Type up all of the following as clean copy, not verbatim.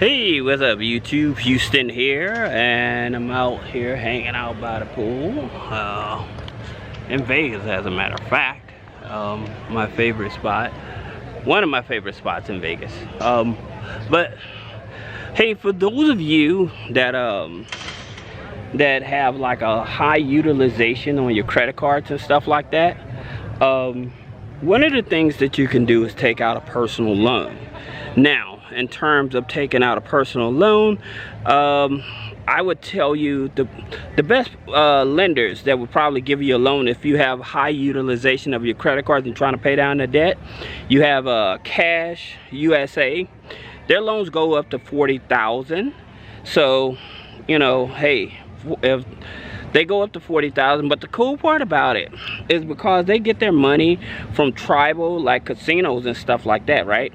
Hey, what's up YouTube? Houston here, and I'm out here hanging out by the pool in Vegas, as a matter of fact. My favorite spot, one of my favorite spots in Vegas. But hey, for those of you that that have like a high utilization on your credit cards and stuff like that, one of the things that you can do is take out a personal loan. Now, in terms of taking out a personal loan, I would tell you the best lenders that would probably give you a loan if you have high utilization of your credit cards and trying to pay down the debt. You have Cash USA. Their loans go up to $40,000. So, you know, hey, if they go up to $40,000, but the cool part about it is because they get their money from tribal, like casinos and stuff like that, right?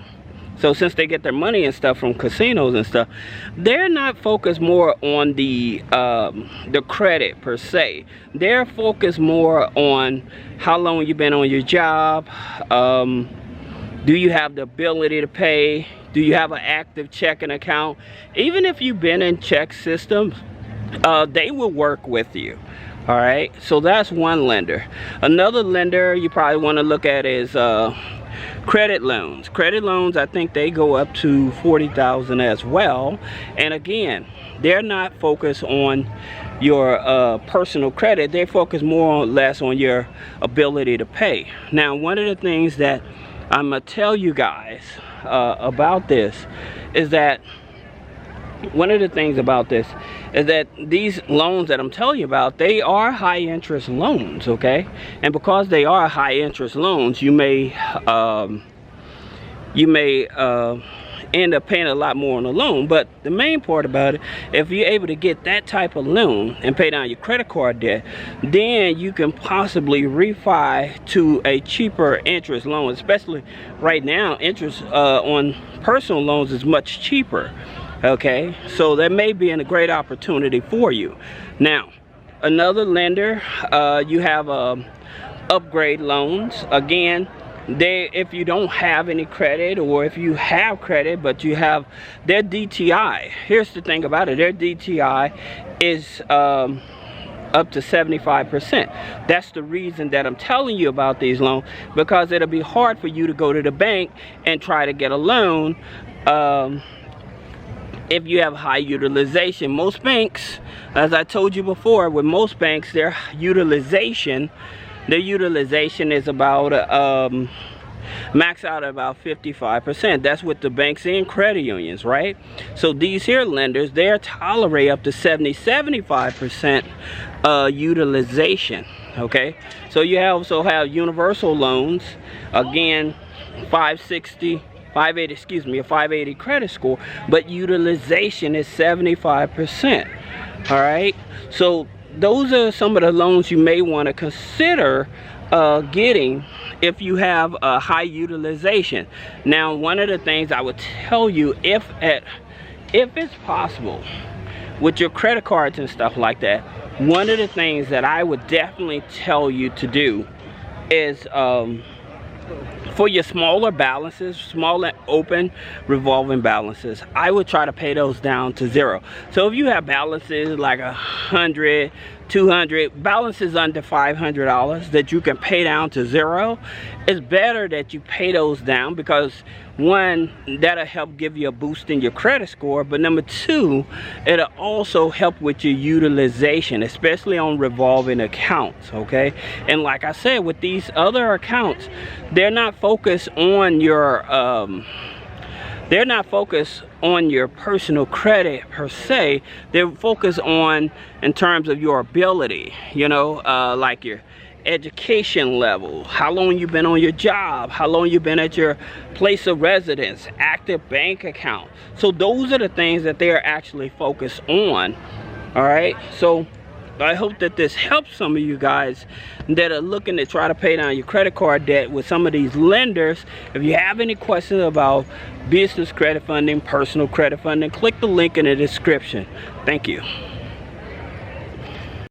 So since they get their money and stuff from casinos and stuff, they're not focused more on the credit per se. They're focused more on how long you've been on your job. Do you have the ability to pay? Do you have an active checking account? Even if you've been in check systems, they will work with you. All right, so that's one lender. Another lender you probably want to look at is credit loans. Credit loans, I think they go up to $40,000 as well. And again, they're not focused on your personal credit. They focus more or less on your ability to pay. Now, one of the things that I'm gonna tell you guys about this is that these loans that I'm telling you about, they are high interest loans, okay? And because they are high interest loans, you may end up paying a lot more on the loan. But the main part about it, if you're able to get that type of loan and pay down your credit card debt, then you can possibly refi to a cheaper interest loan. Especially right now, interest on personal loans is much cheaper. Okay, so that may be a great opportunity for you. Now, another lender, you have upgrade loans. Again, if you don't have any credit, or if you have credit but you have their DTI, here's the thing about it, their DTI is up to 75%. That's the reason that I'm telling you about these loans, because it'll be hard for you to go to the bank and try to get a loan if you have high utilization. Most banks, as I told you before, with most banks, their utilization is about max out at about 55%. That's with the banks and credit unions, right? So these here lenders, they're tolerate up to 75% utilization. Okay, so you also have universal loans, again 580, a 580 credit score, but utilization is 75%. All right, so those are some of the loans you may want to consider getting if you have a high utilization. Now, one of the things I would tell you, if it's possible with your credit cards and stuff like that, one of the things that I would definitely tell you to do is for your smaller balances, smaller open revolving balances, I would try to pay those down to zero. So if you have balances like 100, 200, balances under $500 that you can pay down to zero, it's better that you pay those down, because one, that'll help give you a boost in your credit score, but number two, it'll also help with your utilization, especially on revolving accounts. Okay, and like I said, with these other accounts, they're not focused on your personal credit per se. They're focused on in terms of your ability, you know, like your education level, how long you've been on your job, how long you've been at your place of residence, active bank account. So those are the things that they're actually focused on. All right, so I hope that this helps some of you guys that are looking to try to pay down your credit card debt with some of these lenders. If you have any questions about business credit funding, personal credit funding, click the link in the description. Thank you.